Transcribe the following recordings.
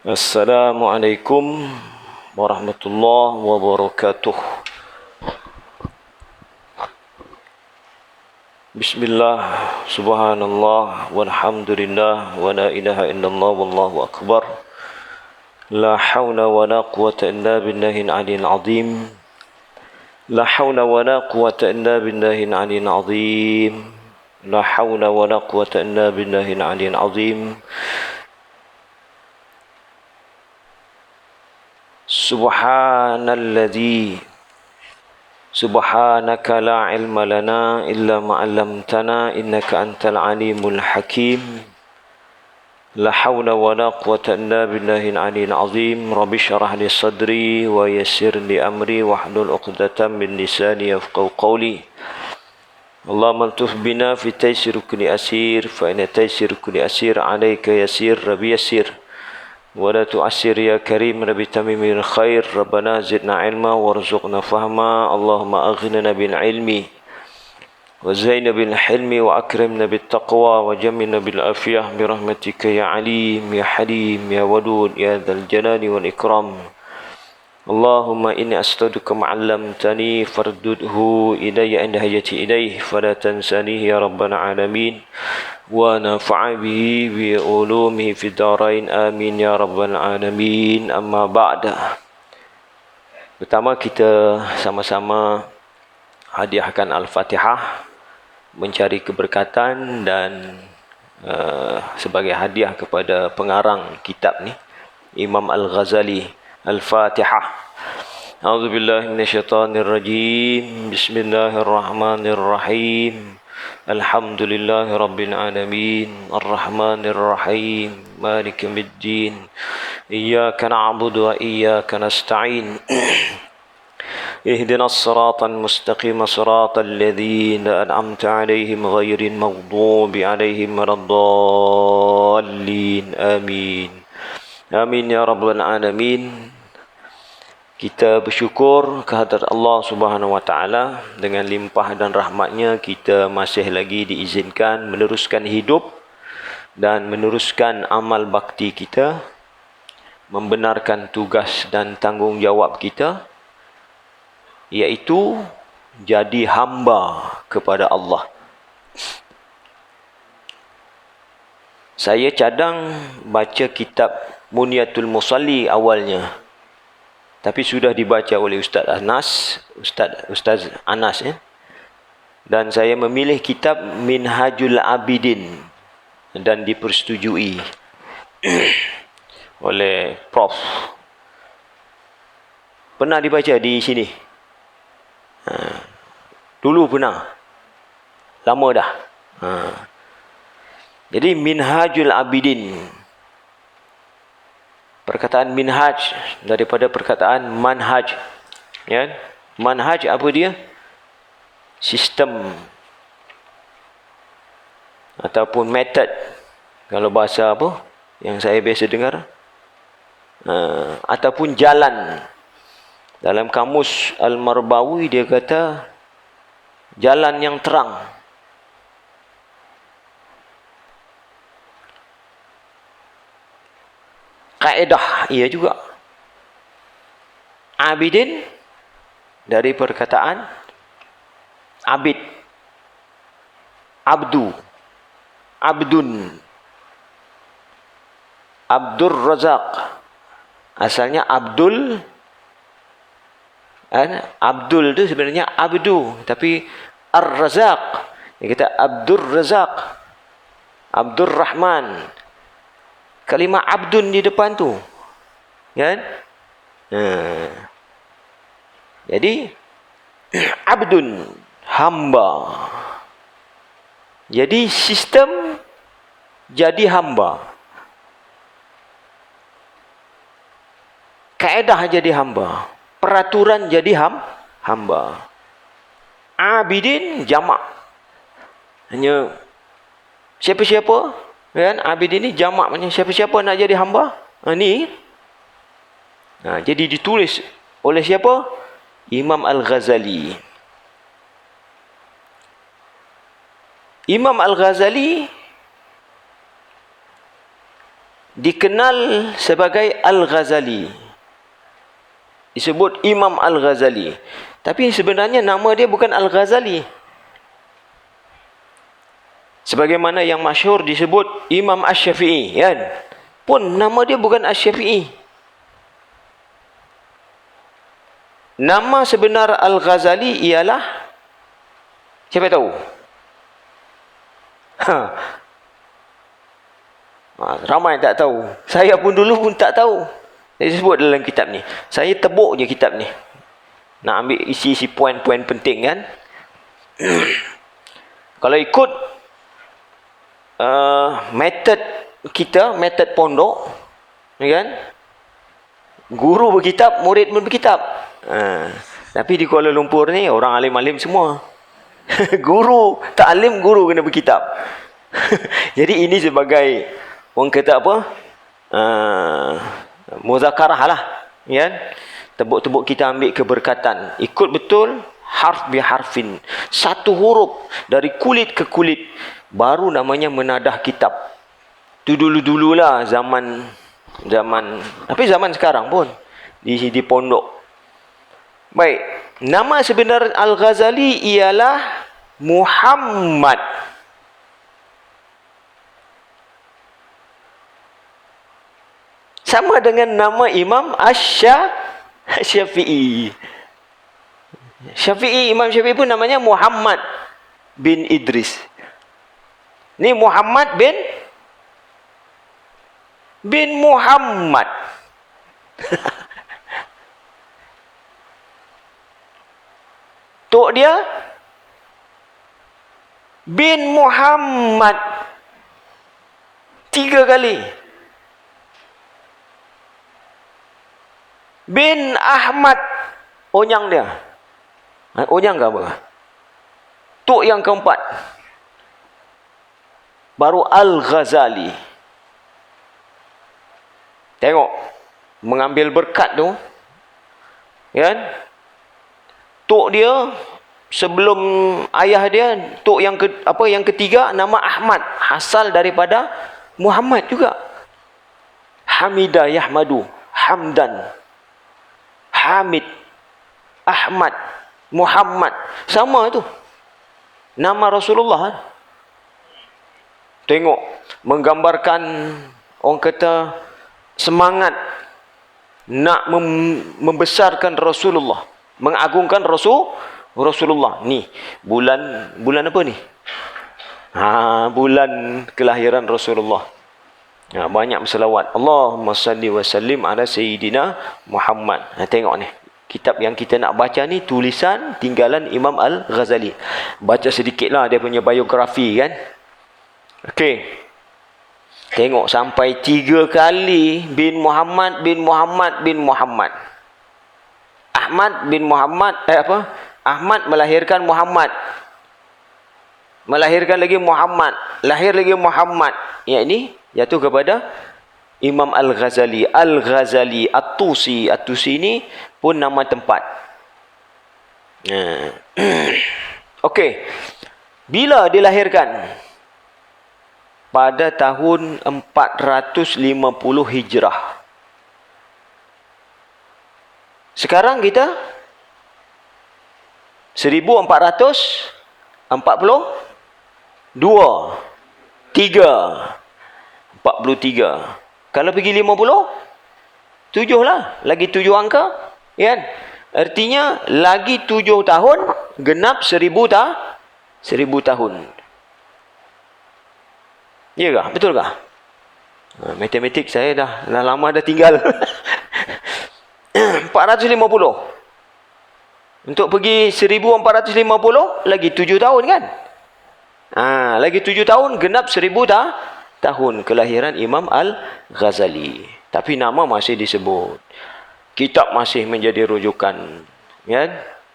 Assalamualaikum warahmatullahi wabarakatuh. Bismillah, subhanallah, walhamdulillah, wa la ilaha illallah, wallahu akbar. La hawla wa la quwata illa billahil aliyyil azim. La hawla wa la quwata illa billahil aliyyil azim. La hawla wa la quwata illa billahil aliyyil azim. Subhanalladzi Subhanaka la ilma lana illa ma 'allamtana innaka antal alimul hakim. La hawla wa la quwata illa billahil aliyyil azim. Rabbi shrah li sadri wa yassir li amri wahlul 'uqdatam min lisani yafqahu qawli. Allahumma altuf bina fi taysir kulli asir fa inna taysir kulli asir 'alaika yasir. Rabbi yassir ولا تعسر يا كريم رب تمم الخير. ربنا زدنا علما وارزقنا فهما. اللهم أغننا بالعلم وزينا بالحلم وأكرمنا بالتقوى وجملنا بالعافية برحمتك يا عليم يا حليم يا ودود يا ذا الجلال والإكرام. اللهم إني أستودعك ما علمتني فردده إلي عند حاجتي إليه فلا تنسانيه يا رب العالمين ونفع به بعلومه في الدارين آمين يا رب العالمين. أما بعد. Pertama kita sama-sama hadiahkan Al-Fatihah mencari keberkatan dan sebagai hadiah kepada pengarang kitab ni Imam Al-Ghazali. Al-Fatihah. A'udzu billahi minasyaitonir rajim. Bismillahirrahmanirrahim. Alhamdulillahi rabbil alamin. Arrahmanir rahim. Maliki yaumiddin. Iyyaka na'budu wa iyyaka nasta'in. Ihdinas siratal mustaqim. Siratal ladzina an'amta 'alaihim ghairil maghdubi 'alaihim waladdallin. Amin. Amin ya rabbal alamin. Kita bersyukur kehadrat Allah Subhanahu wa taala, dengan limpah dan rahmatnya kita masih lagi diizinkan meneruskan hidup dan meneruskan amal bakti kita, membenarkan tugas dan tanggungjawab kita, iaitu jadi hamba kepada Allah. Saya cadang baca kitab Muniyatul Musalli awalnya, tapi sudah dibaca oleh Ustaz Anas ya. Dan saya memilih kitab Minhajul Abidin dan dipersetujui oleh Prof. Pernah dibaca di sini? Dulu pernah. Lama dah. Jadi Minhajul Abidin, perkataan minhaj daripada perkataan manhaj, ya. Manhaj apa dia? Sistem ataupun method, kalau bahasa apa yang saya biasa dengar, ataupun jalan. Dalam kamus Al-Marbawi dia kata jalan yang terang. Kaedah ia juga. Abidin dari perkataan abid, abdu, abdun, Abdur Razak. Asalnya Abdul. Abdul itu sebenarnya abdu, tapi Ar-Razak. Dia kata Abdur Razak, Abdur Rahman. Kalimah abdun di depan tu, kan? Jadi abdun, hamba. Jadi sistem jadi hamba, kaedah jadi hamba, peraturan jadi hamba. Abidin jamak, hanya siapa-siapa, kan? Abid ini jamak, maknanya siapa-siapa nak jadi hamba. Ni. Jadi ditulis oleh siapa? Imam Al-Ghazali. Imam Al-Ghazali dikenal sebagai Al-Ghazali. Disebut Imam Al-Ghazali. Tapi sebenarnya nama dia bukan Al-Ghazali. Sebagaimana yang masyhur disebut Imam Asy-Syafi'i, kan? Pun nama dia bukan Asy-Syafi'i. Nama sebenar Al-Ghazali ialah, siapa tahu? Ramai tak tahu. Saya pun dulu pun tak tahu. Dia sebut dalam kitab ni. Saya tebuk je kitab ni. Nak ambil isi-isi poin-poin penting, kan? Kalau ikut metod kita, metod pondok, kan? Guru berkitab, murid pun berkitab. Tapi di Kuala Lumpur ni orang alim-alim semua. Guru tak alim, guru kena berkitab. Jadi ini sebagai orang kata apa? Muzakarah lah, kan? Tebuk-tebuk kita ambil keberkatan. Ikut betul harf bi harfin. Satu huruf dari kulit ke kulit. Baru namanya menadah kitab. Itu dulu-dululah zaman tapi zaman sekarang pun di pondok. Baik, nama sebenar Al-Ghazali ialah Muhammad. Sama dengan nama Imam Asy-Syafi'i. Imam Syafi'i pun namanya Muhammad bin Idris. Ni Muhammad bin Muhammad. Tok dia bin Muhammad. 3 kali. Bin Ahmad. Onyang dia. Onyang ke apa? Tok yang keempat. Baru Al-Ghazali. Tengok. Mengambil berkat tu. Kan? Tok dia sebelum ayah dia, tok yang ketiga nama Ahmad, asal daripada Muhammad juga. Hamidah Yahmadu, Hamdan, Hamid, Ahmad, Muhammad, sama tu. Nama Rasulullah. Tengok, menggambarkan orang kata semangat nak membesarkan Rasulullah, mengagungkan Rasulullah. Ni bulan apa ni? Bulan kelahiran Rasulullah. Banyak berselawat. Allahumma salli wa sallim ala Sayyidina Muhammad. Tengok ni. Kitab yang kita nak baca ni tulisan tinggalan Imam Al-Ghazali. Baca sedikitlah dia punya biografi, kan? Okey. Tengok sampai 3 kali bin Muhammad bin Muhammad bin Muhammad. Ahmad bin Muhammad Ahmad melahirkan Muhammad. Melahirkan lagi Muhammad. Lahir lagi Muhammad. Yang ini jatuh kepada Imam Al-Ghazali. Al-Ghazali, At-Tusi. At-Tusi ini pun nama tempat. Okey. Bila dilahirkan? Pada tahun 450 Hijrah. Sekarang kita 1442, 43. Kalau pergi 50, 7 lah. Lagi 7 angka, kan? Artinya lagi 7 tahun genap 1000 tahun. Ya kah? Betul kah? Matematik saya dah lama dah tinggal. 450. Untuk pergi 1450 lagi 7 tahun, kan? Lagi 7 tahun genap 1000 tahun kelahiran Imam Al-Ghazali. Tapi nama masih disebut. Kitab masih menjadi rujukan, kan?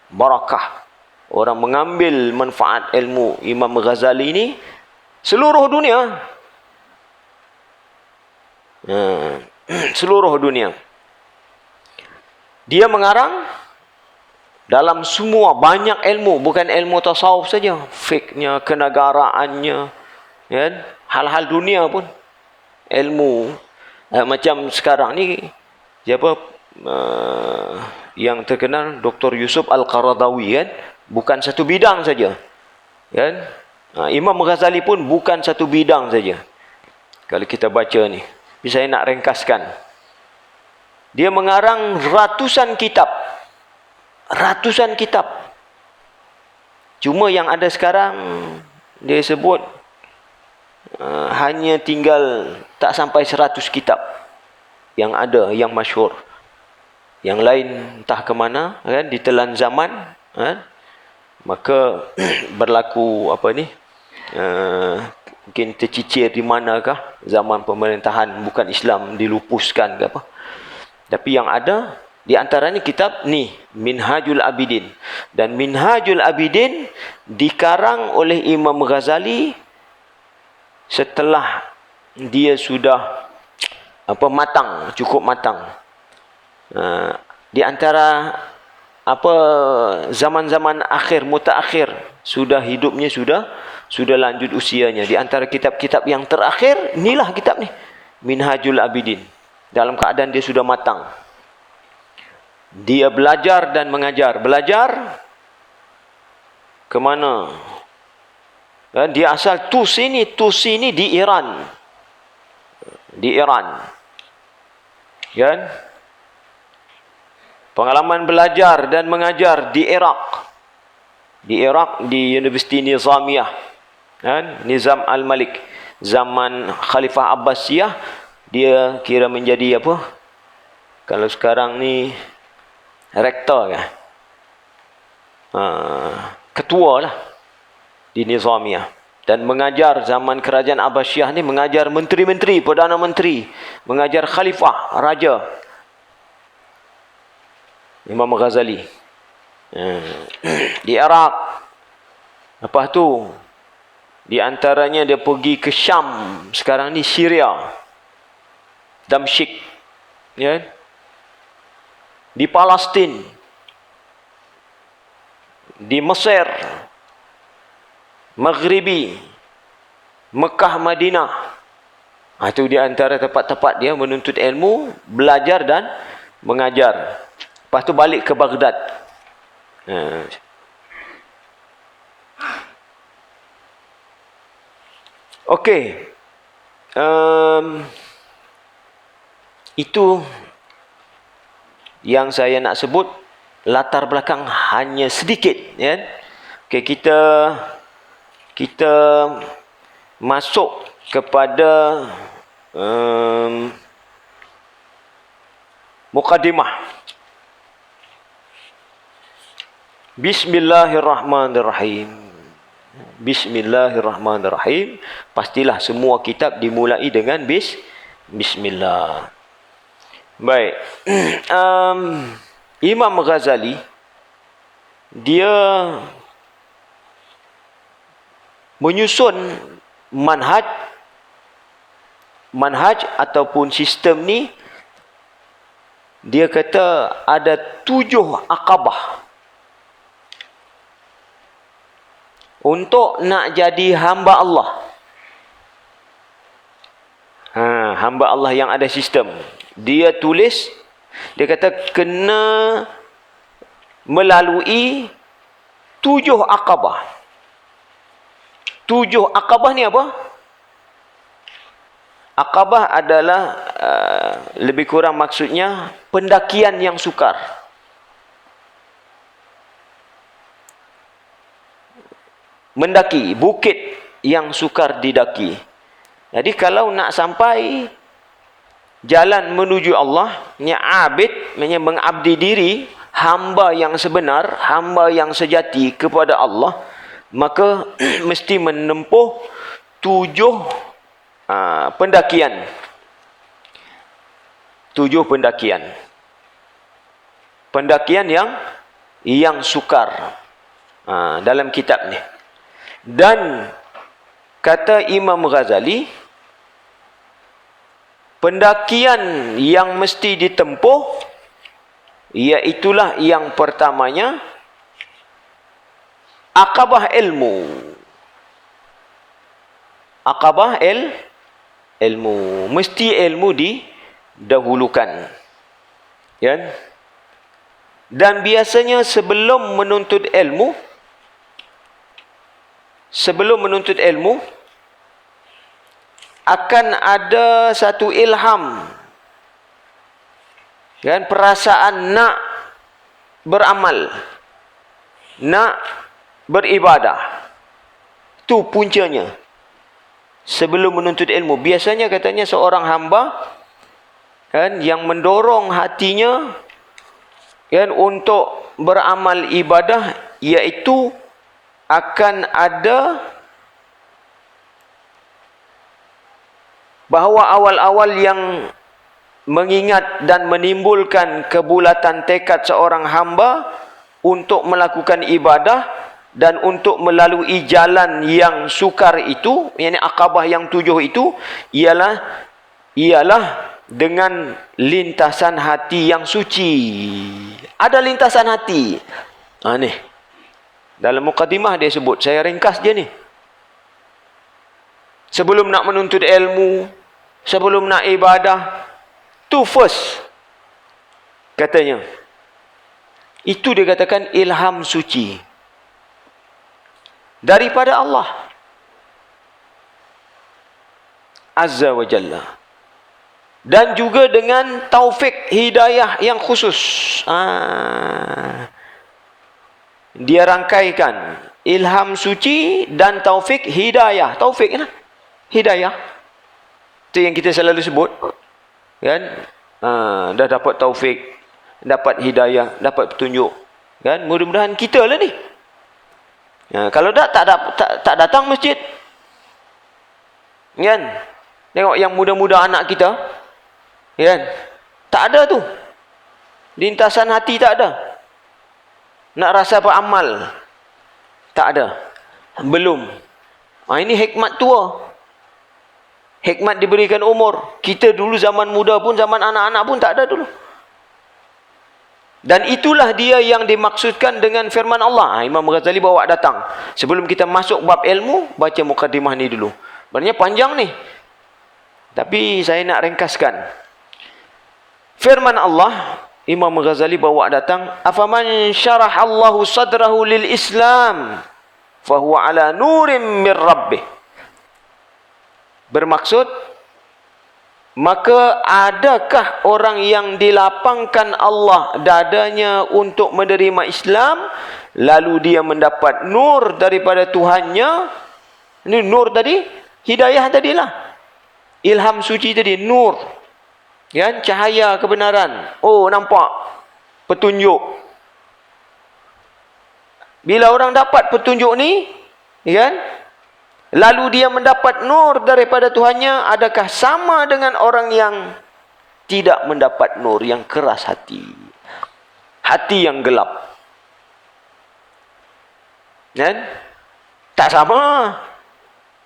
Barakah. Orang mengambil manfaat ilmu Imam Ghazali ini seluruh dunia. Seluruh dunia. Dia mengarang dalam semua banyak ilmu, bukan ilmu tasawuf saja, fiknya, kenegaraannya, kan? Hal-hal dunia pun ilmu. Macam sekarang ni, siapa yang terkenal, Dr. Yusuf Al-Qaradawi kan, bukan satu bidang saja kan. Imam Ghazali pun bukan satu bidang saja. Kalau kita baca ni, saya nak ringkaskan, dia mengarang ratusan kitab. Ratusan kitab. Cuma yang ada sekarang, dia sebut hanya tinggal tak sampai 100 kitab yang ada, yang masyhur. Yang lain entah ke mana kan, ditelan zaman kan. Maka berlaku apa ni, mungkin tercicir di manakah zaman pemerintahan bukan Islam, dilupuskan ke apa. Tapi yang ada di antaranya kitab ni, Minhajul Abidin. Dan Minhajul Abidin dikarang oleh Imam Ghazali setelah dia sudah matang, cukup matang. Di antara zaman-zaman akhir, mutaakhir, sudah hidupnya sudah lanjut usianya. Di antara kitab-kitab yang terakhir, inilah kitab ni, Minhajul Abidin. Dalam keadaan dia sudah matang. Dia belajar dan mengajar. Belajar ke mana? Dia asal Tusi ni di Iran. Di Iran. Kan? Pengalaman belajar dan mengajar di Iraq. Di Iraq, di Universiti Nizamiyah. Kan? Nizam Al-Malik. Zaman Khalifah Abbasiyah, dia kira menjadi apa? Kalau sekarang ni rektor kan? Ketua lah di Nizamiyah. Dan mengajar zaman kerajaan Abbasiyah ni, mengajar menteri-menteri, perdana menteri, mengajar khalifah, raja. Imam Ghazali di Iraq. Lepas tu di antaranya dia pergi ke Syam, sekarang ni Syria, Damsyik, ya, di Palestin, di Mesir, Maghribi, Mekah, Madinah. Itu di antara tempat-tempat dia menuntut ilmu, belajar dan mengajar. Lepas tu balik ke Baghdad. Okey. Itu yang saya nak sebut, latar belakang hanya sedikit, ya. Okey, kita masuk kepada mukadimah. Bismillahirrahmanirrahim. Bismillahirrahmanirrahim. Pastilah semua kitab dimulai dengan Bismillah. Baik. Imam Ghazali, dia menyusun manhaj ataupun sistem ni. Dia kata ada 7 akabah untuk nak jadi hamba Allah. Hamba Allah yang ada sistem. Dia tulis, dia kata kena melalui 7 akabah. 7 akabah ni apa? Akabah adalah lebih kurang maksudnya pendakian yang sukar. Mendaki bukit yang sukar didaki. Jadi kalau nak sampai jalan menuju Allah, ni abid, maksudnya mengabdi diri, hamba yang sebenar, hamba yang sejati kepada Allah, maka mesti menempuh 7 pendakian. 7 pendakian. Pendakian yang sukar dalam kitab ni. Dan kata Imam Ghazali, pendakian yang mesti ditempuh, iaitulah yang pertamanya akabah ilmu. Akabah ilmu. Mesti ilmu dahulukan. Ya. Dan biasanya sebelum menuntut ilmu akan ada satu ilham, kan, perasaan nak beramal, nak beribadah. Itu puncanya sebelum menuntut ilmu. Biasanya katanya seorang hamba, kan, yang mendorong hatinya, kan, untuk beramal ibadah, iaitu akan ada bahawa awal-awal yang mengingat dan menimbulkan kebulatan tekad seorang hamba untuk melakukan ibadah dan untuk melalui jalan yang sukar itu, yakni akabah yang 7 itu, ialah dengan lintasan hati yang suci. Ada lintasan hati. Ni dalam mukadimah dia sebut, saya ringkas je ni. Sebelum nak menuntut ilmu, sebelum nak ibadah, tu first katanya. Itu dia katakan ilham suci daripada Allah Azza wa Jalla. Dan juga dengan taufik hidayah yang khusus. Dia rangkaikan ilham suci dan taufik hidayah. Taufik lah, hidayah. Itu yang kita selalu sebut, kan? Dah dapat taufik, dapat hidayah, dapat petunjuk, kan? Mudah-mudahan kita lah ni. Kalau tak datang masjid, kan? Tengok yang muda-muda anak kita, kan? Tak ada tu. Lintasan hati tak ada. Nak rasa beramal, tak ada. Belum. Ini hikmat tua. Hikmat diberikan umur. Kita dulu zaman muda pun, zaman anak-anak pun tak ada dulu. Dan itulah dia yang dimaksudkan dengan firman Allah. Imam Ghazali bawa datang. Sebelum kita masuk bab ilmu, baca mukadimah ni dulu. Sebenarnya panjang ni, tapi saya nak ringkaskan. Firman Allah, Imam Ghazali bawa datang, afaman syarahallahu sadrahu lil Islam fahuwa ala nurim mir rabbih. Bermaksud, maka adakah orang yang dilapangkan Allah dadanya untuk menerima Islam, lalu dia mendapat nur daripada Tuhannya? Ini nur tadi, hidayah tadilah, ilham suci tadi, nur, kan, cahaya kebenaran. Oh, nampak petunjuk. Bila orang dapat petunjuk ni, kan, lalu dia mendapat nur daripada Tuhannya, adakah sama dengan orang yang tidak mendapat nur, yang keras hati, hati yang gelap? Kan? Tak sama.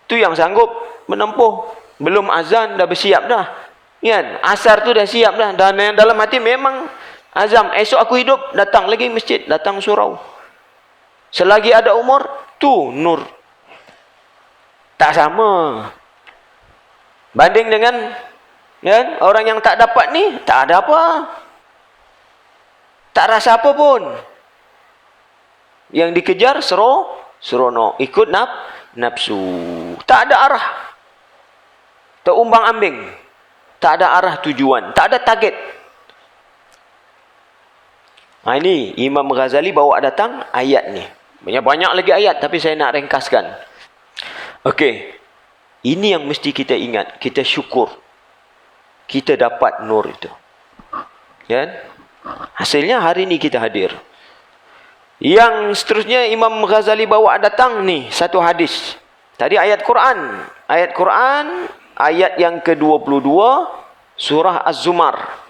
Tu yang sanggup menempuh, belum azan dah bersiap dah, kan? Asar tu dah siap dah, dan yang dalam hati memang azam, esok aku hidup, datang lagi masjid, datang surau. Selagi ada umur, tu nur. Tak sama. Banding dengan, kan, orang yang tak dapat ni, tak ada apa, tak rasa apa pun. Yang dikejar seronok, ikut nafsu. Tak ada arah, terumbang ambing, tak ada arah tujuan, tak ada target. Ini Imam Ghazali bawa datang ayat ni. Banyak lagi ayat, tapi saya nak ringkaskan. Okey, ini yang mesti kita ingat. Kita syukur kita dapat nur itu, kan? Hasilnya hari ni kita hadir. Yang seterusnya Imam Ghazali bawa datang ni satu hadis. Tadi ayat Quran. Ayat yang ke-22 surah Az-Zumar.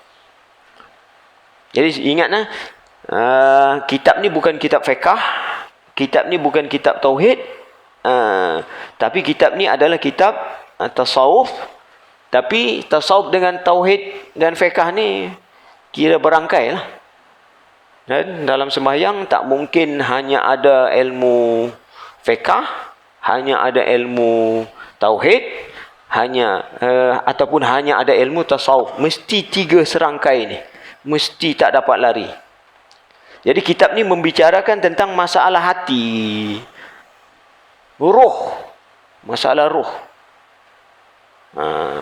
Jadi ingatlah, kitab ni bukan kitab fiqh, kitab ni bukan kitab tauhid, tapi kitab ni adalah kitab tasawuf. Tapi tasawuf dengan tauhid dan fiqh ni kira berangkai lah. Dan dalam sembahyang tak mungkin hanya ada ilmu fiqh, hanya ada ilmu tauhid, ataupun hanya ada ilmu tasawuf, mesti 3 serangkai ni, mesti tak dapat lari. Jadi kitab ni membicarakan tentang masalah hati, ruh, masalah ruh,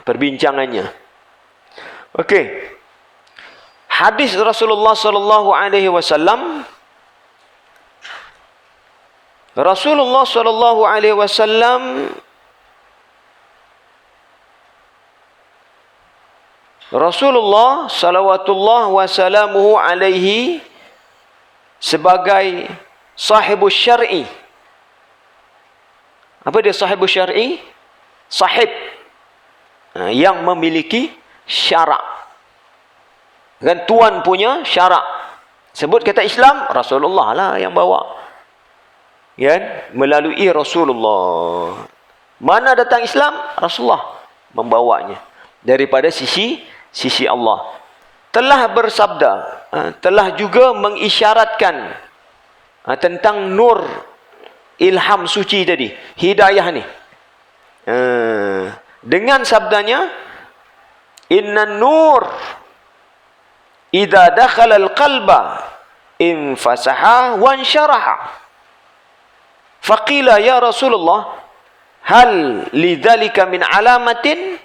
perbincangannya. Okey, hadis Rasulullah sallallahu alaihi wasallam. Rasulullah sallallahu alaihi wasallam Rasulullah salawatullah wasalamuhu alaihi sebagai sahibus syar'i. Apa dia sahibus syar'i? Sahib yang memiliki syarak. Kan tuan punya syarak. Sebut kata Islam, Rasulullah lah yang bawa. Kan? Melalui Rasulullah. Mana datang Islam? Rasulullah membawanya. Daripada sisi Allah. Telah bersabda, telah juga mengisyaratkan tentang nur ilham suci tadi, hidayah ni. Dengan sabdanya, inna nur idza dakhala al-qalba infasaha wa ansharaha. Faqila ya Rasulullah, hal lidzalika min alamatin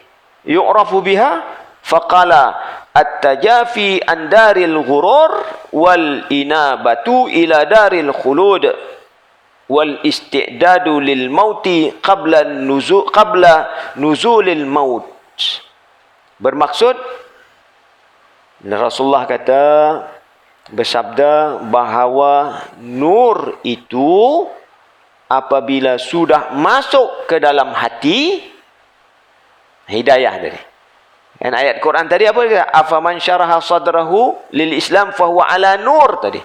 yu'rafu biha? Faqala at-tajafi an daril ghurur wal inabatu ila daril khulud wal isti'dadu lil mauti qabla nuzulil maut. Bermaksud, Rasulullah kata, bersabda bahawa nur itu apabila sudah masuk ke dalam hati, hidayah tadi. Dan ayat Quran tadi apa dia? Afaman syaraha sadrahu lil Islam fahuwa ala nur tadi.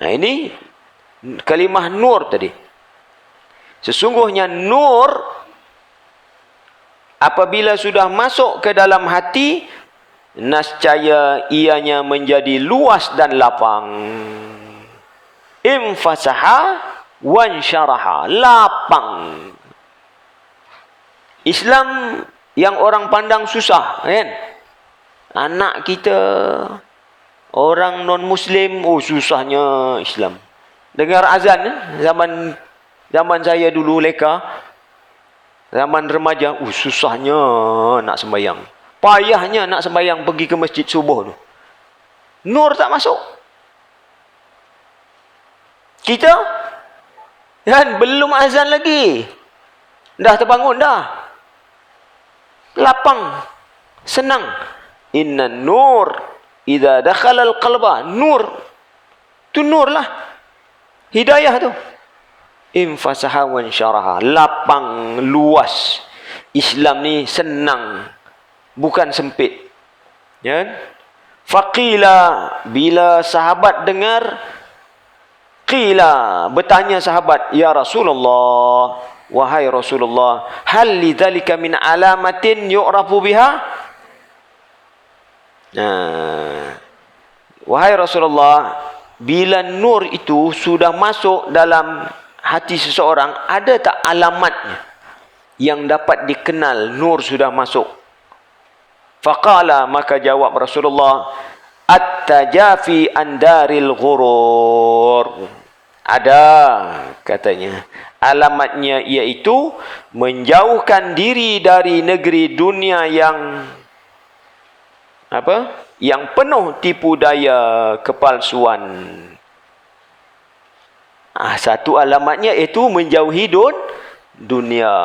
Nah, ini kalimah nur tadi. Sesungguhnya nur apabila sudah masuk ke dalam hati, nascaya ianya menjadi luas dan lapang. Infasaha wansyaraha, lapang. Islam yang orang pandang susah, kan? Anak kita orang non-Muslim, susahnya Islam. Dengar azan, zaman saya dulu leka, zaman remaja, susahnya nak sembahyang. Payahnya nak sembahyang pergi ke masjid subuh tu. Nur tak masuk. Kita kan belum azan lagi, dah terbangun dah. Lapang, senang. Inna nur idza dakhala al-qalba, nur tu nur lah, hidayah tu. Infasaha wa ansharaha, lapang, luas. Islam ni senang, bukan sempit. Ya. Faqila, bila sahabat dengar, qila, bertanya sahabat, ya Rasulullah, wahai Rasulullah, hal lidzalika min alamatin yu'rafu biha? Wahai Rasulullah, bila nur itu sudah masuk dalam hati seseorang, ada tak alamatnya yang dapat dikenal nur sudah masuk? Faqala, maka jawab Rasulullah, at-tajafi andaril ghurur. Ada, katanya, alamatnya iaitu menjauhkan diri dari negeri dunia yang apa? Yang penuh tipu daya, kepalsuan. Satu alamatnya itu menjauhi dunia.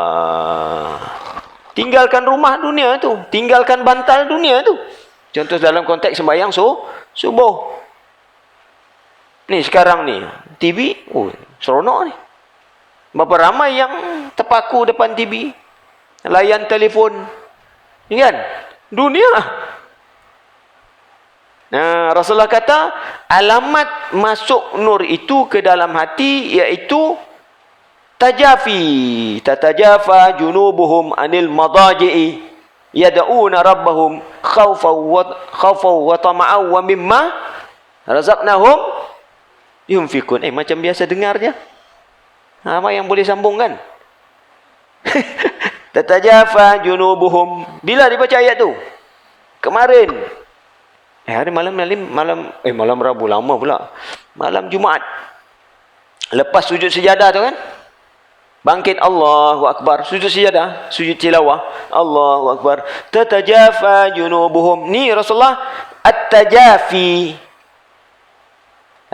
Tinggalkan rumah dunia tu, tinggalkan bantal dunia tu. Contoh dalam konteks sembahyang subuh. Ni sekarang ni TV, seronok ni. Berapa ramai yang terpaku depan TV, layan telefon, kan? Dunia. Rasulullah kata, alamat masuk nur itu ke dalam hati iaitu tajafi, tatajafa junubuhum anil madaji'i yad'una rabbahum khawfan wa tama'an wa mimma razaqnahum yunfikun. Macam biasa dengar je. Apa yang boleh sambung kan? Tatajafa junubuhum. Bila dibaca ayat tu? Kemarin. Hari malam Rabu lama pula. Malam Jumaat. Lepas sujud sejadah tu kan? Bangkit Allahu Akbar. Sujud sejadah. Sujud tilawah. Allahu Akbar. Tatajafa junubuhum. Ni Rasulullah. At-tajafi.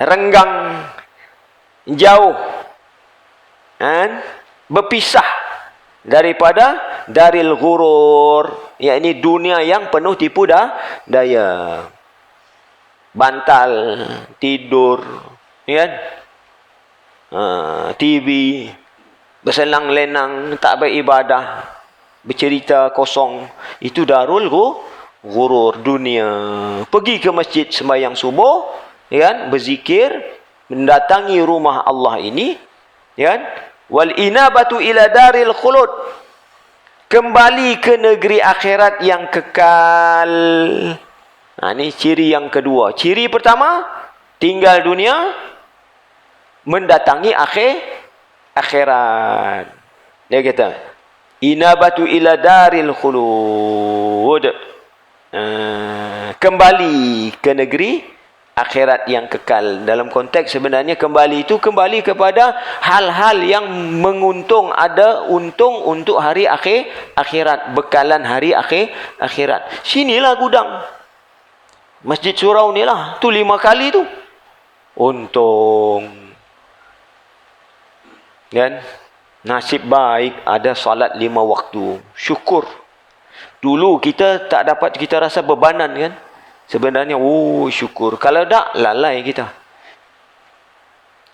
Renggang. Jauh. Kan? Berpisah. Daripada daril ghurur. Iaitu dunia yang penuh tipu daya. Bantal. Tidur. Ya kan? TV. Berselang-lenang, tak beribadah, bercerita kosong. Itu darul ghurur, dunia. Pergi ke masjid sembahyang subuh, ya kan? Berzikir, mendatangi rumah Allah ini, ya kan? Wal inabatu ila daril khulud. Kembali ke negeri akhirat yang kekal. Ini ciri yang kedua. Ciri pertama, tinggal dunia, mendatangi akhirat. Dia kata, inabatu ila daril khulud. Kembali ke negeri akhirat yang kekal. Dalam konteks sebenarnya kembali itu kembali kepada hal-hal yang menguntung. Ada untung untuk hari akhirat. Bekalan hari akhirat. Sinilah gudang. Masjid Surau ni lah. Tu 5 kali tu. Untung. Kan? Nasib baik ada salat 5 waktu. Syukur. Dulu kita tak dapat, kita rasa bebanan kan. Sebenarnya, syukur. Kalau tak, lalai kita.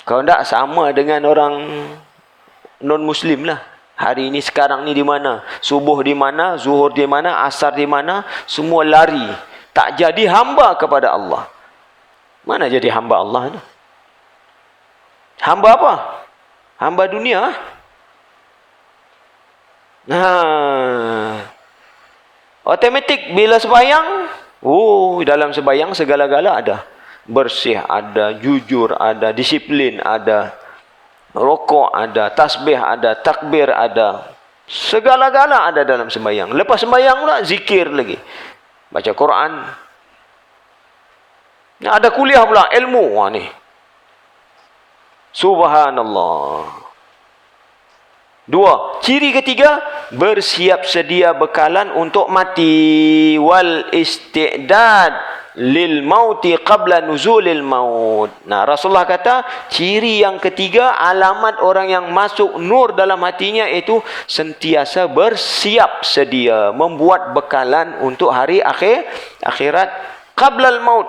Kalau tak, sama dengan orang non-Muslim lah. Hari ini, sekarang ni di mana? Subuh di mana? Zuhur di mana? Asar di mana? Semua lari. Tak jadi hamba kepada Allah. Mana jadi hamba Allah tu? Hamba apa? Hamba dunia. Automatik bila sembahyang, dalam sembahyang segala-gala ada. Bersih ada, jujur ada, disiplin ada, rokok ada, tasbih ada, takbir ada. Segala-gala ada dalam sembahyang. Lepas sembahyang pula zikir lagi. Baca Quran. Ada kuliah pula ilmu ni. Subhanallah. 2. Ciri ketiga, bersiap sedia bekalan untuk mati. Wal isti'dad lil mauti qabla nuzulil maut. Rasulullah kata, ciri yang ketiga, alamat orang yang masuk nur dalam hatinya itu sentiasa bersiap sedia, membuat bekalan untuk hari akhirat. Qabla al maut.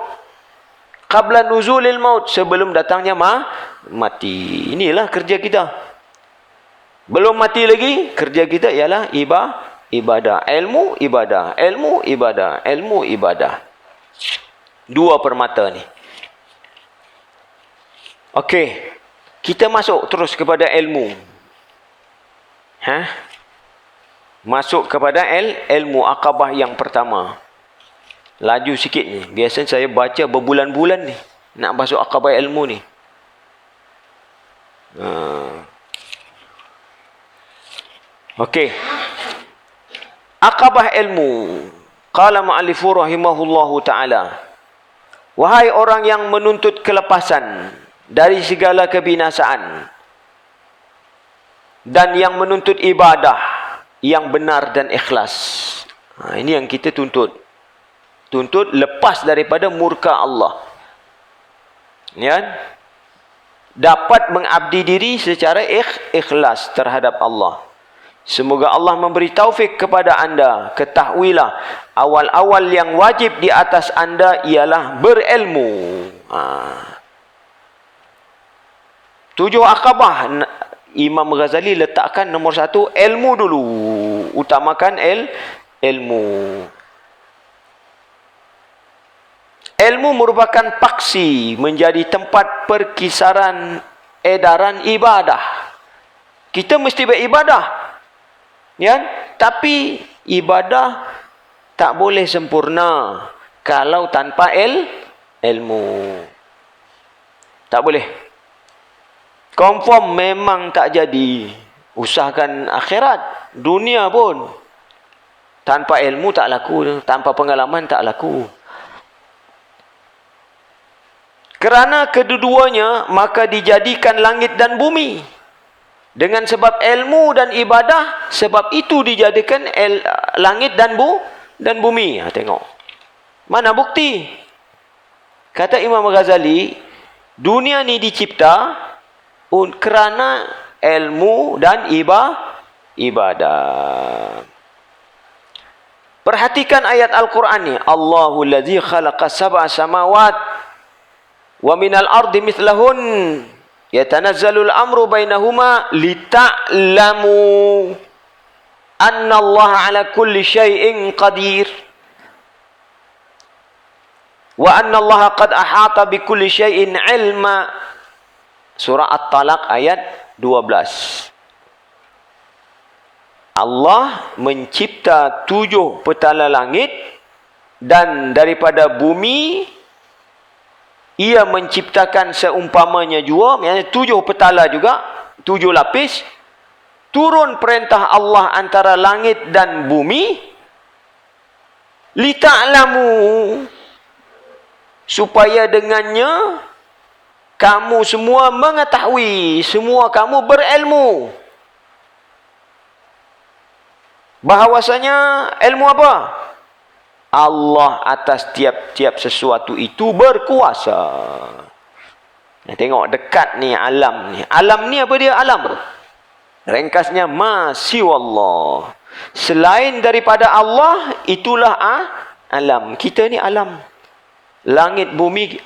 Qabla nuzulil maut, sebelum datangnya mati. Inilah kerja kita. Belum mati lagi, kerja kita ialah ibadah. Ilmu, ibadah. Ilmu, ibadah. Ilmu, ibadah. 2 permata ni. Okey. Kita masuk terus kepada ilmu. Masuk kepada ilmu akabah yang pertama. Laju sikit ni. Biasanya saya baca berbulan-bulan ni. Nak masuk akabah ilmu ni. Okey. Akabah ilmu. Qala mu'allifu rahimahullahu ta'ala. Wahai orang yang menuntut kelepasan dari segala kebinasaan dan yang menuntut ibadah yang benar dan ikhlas. Ini yang kita tuntut. Tuntut lepas daripada murka Allah. Ya? Dapat mengabdi diri secara ikhlas terhadap Allah. Semoga Allah memberi taufik kepada anda. Ketahuilah, awal-awal yang wajib di atas anda ialah berilmu. 7 akabah. Imam Ghazali letakkan nombor 1, ilmu dulu. Utamakan ilmu. Ilmu merupakan paksi menjadi tempat perkisaran edaran ibadah. Kita mesti beribadah. Ya, tapi ibadah tak boleh sempurna kalau tanpa ilmu. Tak boleh. Confirm memang tak jadi. Usahakan akhirat. Dunia pun tanpa ilmu tak laku, tanpa pengalaman tak laku. Kerana kedua-duanya, maka dijadikan langit dan bumi. Dengan sebab ilmu dan ibadah, sebab itu dijadikan langit dan bumi. Tengok. Mana bukti? Kata Imam Ghazali, dunia ni dicipta kerana ilmu dan ibadah. Perhatikan ayat Al-Quran ni. Allahul ladzi khalaqa sab'a samawat wa minal ardi mithlahun yatanazzalul amru bainahuma lita'lamu anna Allah ala kulli syai'in qadir wa anna Allah qad ahata bi kulli syai'in ilma. Surah At-Talaq ayat 12. Allah mencipta 7 petala langit, dan daripada bumi ia menciptakan seumpamanya jua, maksudnya 7 petala juga, 7 lapis. Turun perintah Allah antara langit dan bumi, lita'lamu, supaya dengannya kamu semua mengetahui, semua kamu berilmu. Bahawasanya ilmu apa? Allah atas tiap-tiap sesuatu itu berkuasa. Tengok dekat ni alam ni. Alam ni apa dia? Alam. Ringkasnya Masiwallah. Selain daripada Allah, itulah alam. Kita ni alam. Langit, bumi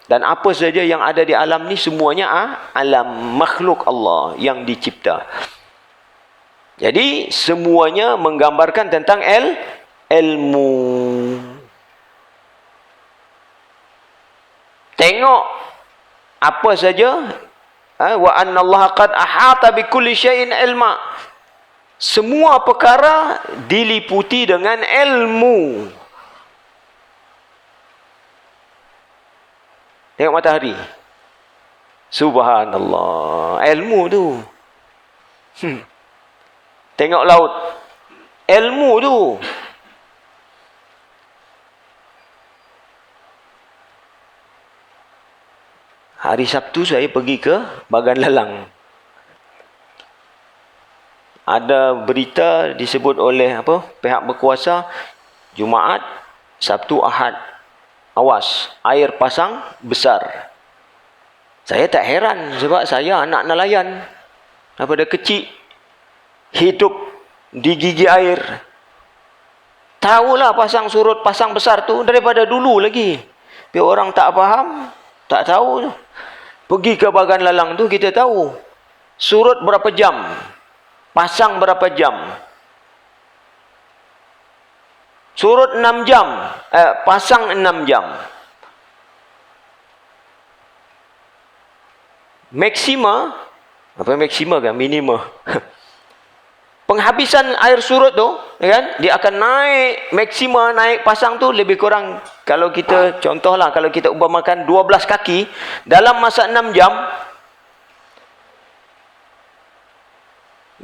dan apa saja yang ada di alam ni semuanya alam, makhluk Allah yang dicipta. Jadi semuanya menggambarkan tentang ilmu. Tengok apa saja, wa anna Allah qad ahata bi kulli syai'in ilma. Semua perkara diliputi dengan ilmu. Tengok matahari. Subhanallah, ilmu tu. Tengok laut, ilmu tu. Hari Sabtu saya pergi ke Bagan Lalang. Ada berita disebut oleh pihak berkuasa, Jumaat, Sabtu, Ahad, awas, air pasang besar. Saya tak heran sebab saya anak nelayan. Daripada kecil hidup di gigi air. Tahulah pasang surut, pasang besar tu daripada dulu lagi. Tapi orang tak faham, tak tahu. Pergi ke Bagan Lalang tu kita tahu. Surut berapa jam, pasang berapa jam. Surut 6 jam, pasang 6 jam. Maksima, apa maksima kan? Minima. Penghabisan air surut tu, kan? Dia akan naik, maksima naik pasang tu lebih kurang, kalau kita contohlah, kalau kita umpamakan 12 kaki dalam masa 6 jam,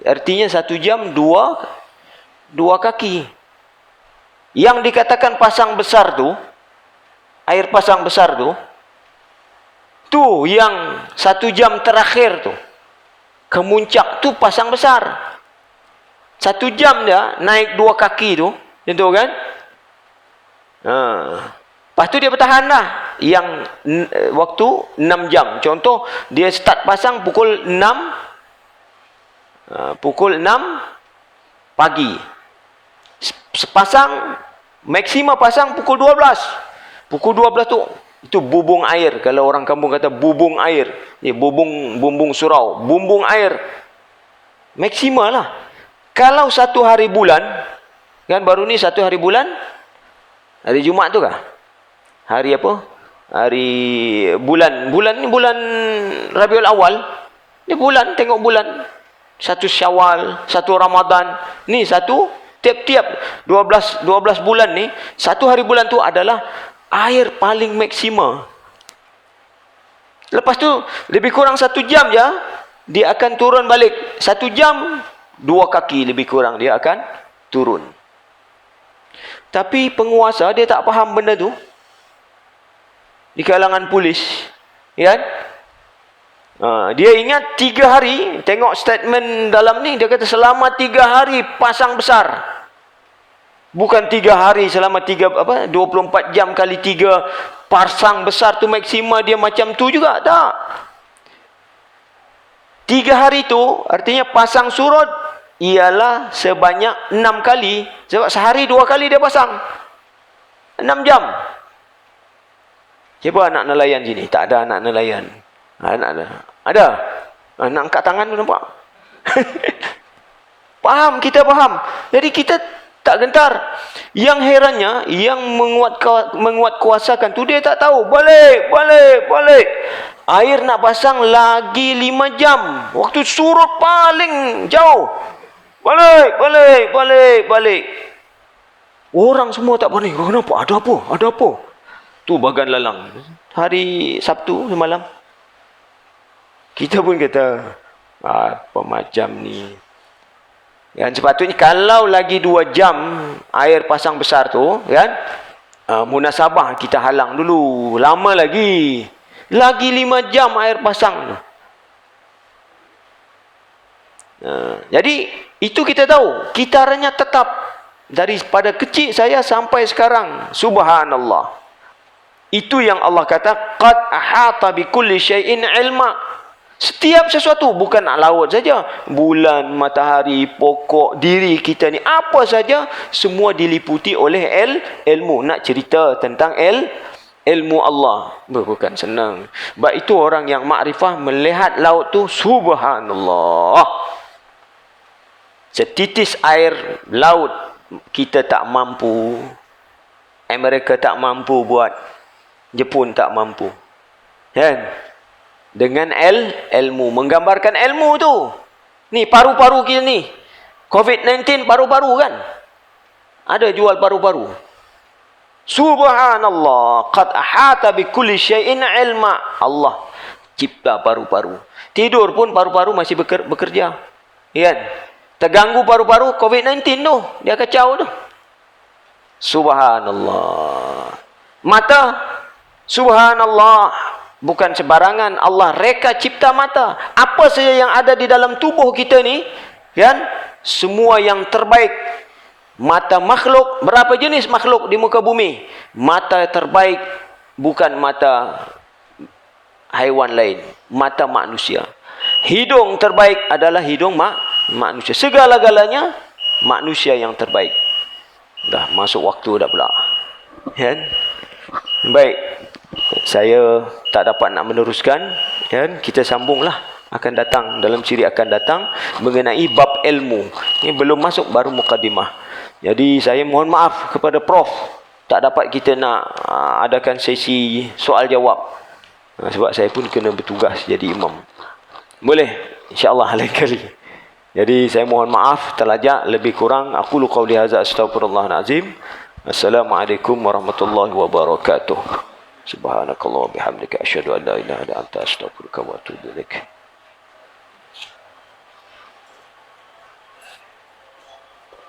artinya 1 jam 2 kaki. Yang dikatakan pasang besar tu, air pasang besar tu yang 1 jam terakhir tu, kemuncak tu pasang besar. 1 jam dia naik 2 kaki tu, tentu kan? Lepas tu dia bertahan lah. Yang waktu 6 jam. Contoh, dia start pasang pukul 6 pagi. Sepasang, maksima pasang pukul 12. Pukul 12 tu, itu bubung air. Kalau orang kampung kata bubung air. Bumbung surau. Bumbung air. Maksima lah. Kalau 1 hari bulan, kan baru ni 1 hari bulan, hari Jumaat tu kah? Hari apa? Hari bulan. Bulan ni bulan Rabiul Awal. Ni bulan, tengok bulan. 1 Syawal, 1 Ramadan. Ni tiap-tiap 12 bulan ni, 1 hari bulan tu adalah air paling maksima. Lepas tu lebih kurang 1 jam je dia akan turun balik. 1 jam 2 kaki lebih kurang dia akan turun. Tapi penguasa dia tak faham benda tu. Di kalangan polis, ya kan? Dia ingat 3 hari, tengok statement dalam ni, dia kata selama 3 hari pasang besar. Bukan 3 hari selama 24 jam kali 3 pasang besar tu maksima dia macam tu juga, tak. 3 hari tu artinya pasang surut ialah sebanyak 6 kali. Sebab sehari 2 kali dia pasang. 6 jam. Siapa anak nelayan sini? Tak ada anak nelayan. Ada? Nak angkat tangan tu nampak? Faham, kita faham. Jadi kita tak gentar. Yang herannya, yang menguat kuasakan tu dia tak tahu. Balik. Air nak pasang lagi 5 jam. Waktu surut paling jauh. Balik. Orang semua tak panik. Kenapa? Ada apa? Tu bagan lalang. Hari Sabtu semalam. Kita pun kata, apa macam ni. Yang sepatutnya kalau lagi 2 jam air pasang besar tu, kan? Munasabah kita halang dulu. Lama lagi. Lagi 5 jam air pasang tu. Jadi itu kita tahu. Kitarannya tetap. Daripada kecil saya sampai sekarang. Subhanallah. Itu yang Allah kata, qad ahata bi kulli syai'in ilma. Setiap sesuatu, bukan laut saja, bulan, matahari, pokok, diri kita ni, apa saja, semua diliputi oleh ilmu. Nak cerita tentang ilmu Allah, bukan senang. Sebab itu orang yang makrifah melihat laut tu, subhanallah. Setitis air laut kita tak mampu. Amerika tak mampu buat. Jepun tak mampu. Kan? Dengan ilmu. Menggambarkan ilmu tu. Ni paru-paru kita ni. COVID-19 paru-paru kan? Ada jual paru-paru. Subhanallah. Qad ahata bi kulli syai'in ilma. Allah cipta paru-paru. Tidur pun paru-paru masih bekerja. Kan? Terganggu paru-paru COVID-19 tu. Dia kacau tu. Subhanallah. Mata. Subhanallah. Bukan sebarangan Allah reka cipta mata. Apa saja yang ada di dalam tubuh kita ni, kan? Semua yang terbaik. Mata makhluk, berapa jenis makhluk di muka bumi? Mata terbaik bukan mata haiwan lain, mata manusia. Hidung terbaik adalah hidung manusia. Segala-galanya manusia yang terbaik. Dah masuk waktu dah pula. Kan? Baik. Saya tak dapat nak meneruskan, kan? Kita sambunglah akan datang, dalam siri akan datang mengenai bab ilmu. Ini belum masuk, baru mukadimah. Jadi saya mohon maaf kepada Prof, tak dapat kita nak adakan sesi soal jawab. Sebab saya pun kena bertugas jadi imam. Boleh insya-Allah lain kali. Jadi saya mohon maaf terlajak lebih kurang. Aku lu qauli hadza astaghfirullahal azim. Assalamualaikum warahmatullahi wabarakatuh. Subhanakallah wa bihamdika asyhadu an la ilaha illa anta astaghfiruka wa atubu ilaik.